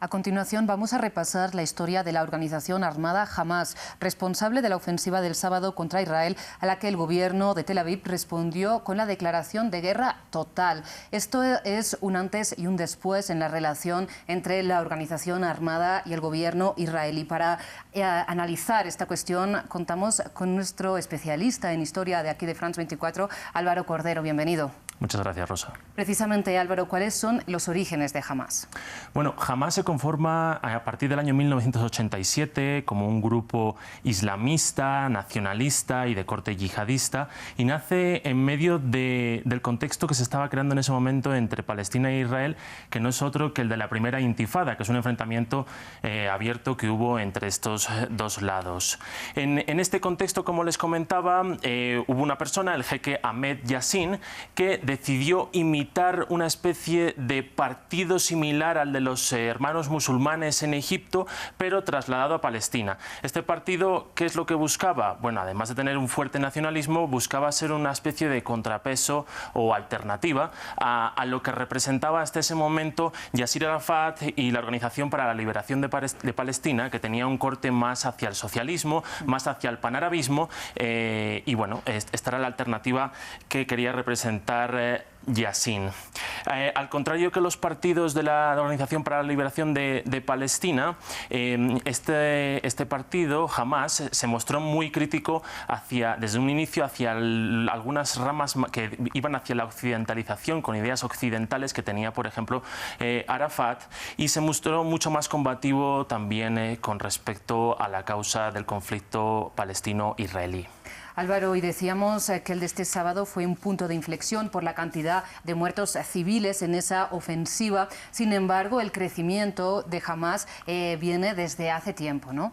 A continuación vamos a repasar la historia de la organización armada Hamás, responsable de la ofensiva del sábado contra Israel, a la que el gobierno de Tel Aviv respondió con la declaración de guerra total. Esto es un antes y un después en la relación entre la organización armada y el gobierno israelí. Para analizar esta cuestión contamos con nuestro especialista en historia de aquí de France 24, Álvaro Cordero. Bienvenido. Muchas gracias, Rosa. Precisamente, Álvaro, ¿cuáles son los orígenes de Hamás? Bueno, Hamás se conforma a partir del año 1987 como un grupo islamista, nacionalista y de corte yihadista, y nace en medio del contexto que se estaba creando en ese momento entre Palestina e Israel, que no es otro que el de la primera intifada, que es un enfrentamiento abierto que hubo entre estos dos lados. En este contexto, como les comentaba, hubo una persona, el jeque Ahmed Yassin, que decidió imitar una especie de partido similar al de los hermanos musulmanes en Egipto, pero trasladado a Palestina. Este partido, ¿qué es lo que buscaba? Bueno, además de tener un fuerte nacionalismo, buscaba ser una especie de contrapeso o alternativa a lo que representaba hasta ese momento Yasir Arafat y la Organización para la Liberación de Palestina, que tenía un corte más hacia el socialismo, más hacia el panarabismo, y bueno, esta era la alternativa que quería representar Yassin. Al contrario que los partidos de la Organización para la Liberación de Palestina, este partido, Hamás, se mostró muy crítico desde un inicio hacia algunas ramas que iban hacia la occidentalización, con ideas occidentales que tenía, por ejemplo, Arafat, y se mostró mucho más combativo también con respecto a la causa del conflicto palestino-israelí. Álvaro, hoy decíamos que el de este sábado fue un punto de inflexión por la cantidad de muertos civiles en esa ofensiva. Sin embargo, el crecimiento de Hamás viene desde hace tiempo, ¿no?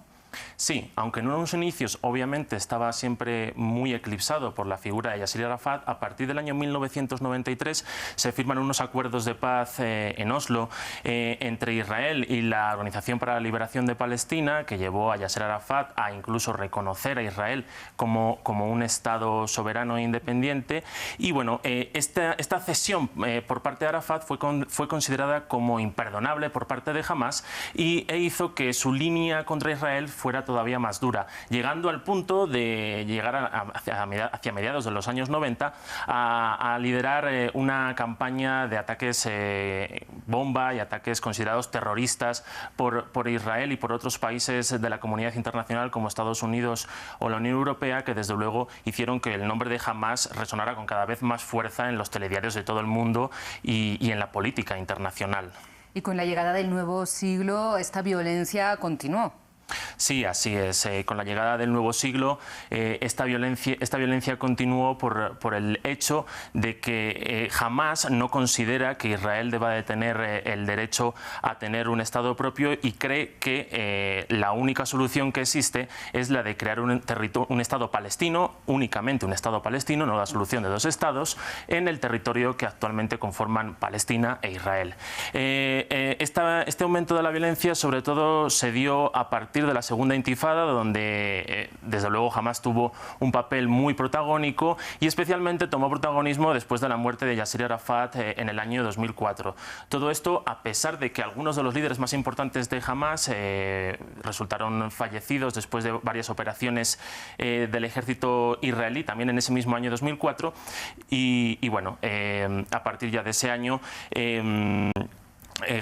Sí, aunque en unos inicios obviamente estaba siempre muy eclipsado por la figura de Yasir Arafat, a partir del año 1993 se firman unos acuerdos de paz en Oslo entre Israel y la Organización para la Liberación de Palestina, que llevó a Yasir Arafat a incluso reconocer a Israel como un Estado soberano e independiente. Y bueno, esta cesión por parte de Arafat fue considerada como imperdonable por parte de Hamás e hizo que su línea contra Israel fuera todavía más dura, llegando al punto de llegar hacia mediados de los años 90 a liderar una campaña de ataques bomba y ataques considerados terroristas por Israel y por otros países de la comunidad internacional como Estados Unidos o la Unión Europea, que desde luego hicieron que el nombre de Hamás resonara con cada vez más fuerza en los telediarios de todo el mundo y en la política internacional. Y con la llegada del nuevo siglo, esta violencia continuó. Sí, así es. Con la llegada del nuevo siglo, esta violencia continuó por el hecho de que Hamás no considera que Israel deba de tener el derecho a tener un Estado propio y cree que la única solución que existe es la de crear un Estado palestino, únicamente un Estado palestino, no la solución de dos Estados, en el territorio que actualmente conforman Palestina e Israel. Este aumento de la violencia sobre todo se dio a partir de la segunda intifada, donde desde luego Hamás tuvo un papel muy protagónico y especialmente tomó protagonismo después de la muerte de Yasir Arafat en el año 2004. Todo esto a pesar de que algunos de los líderes más importantes de Hamás resultaron fallecidos después de varias operaciones del ejército israelí, también en ese mismo año 2004, y bueno, a partir ya de ese año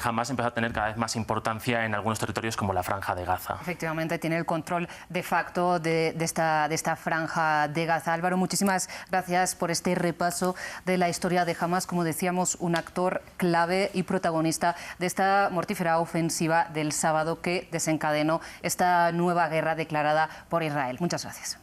Hamás empezó a tener cada vez más importancia en algunos territorios como la Franja de Gaza. Efectivamente, tiene el control de facto de esta Franja de Gaza. Álvaro, muchísimas gracias por este repaso de la historia de Hamás, como decíamos, un actor clave y protagonista de esta mortífera ofensiva del sábado que desencadenó esta nueva guerra declarada por Israel. Muchas gracias.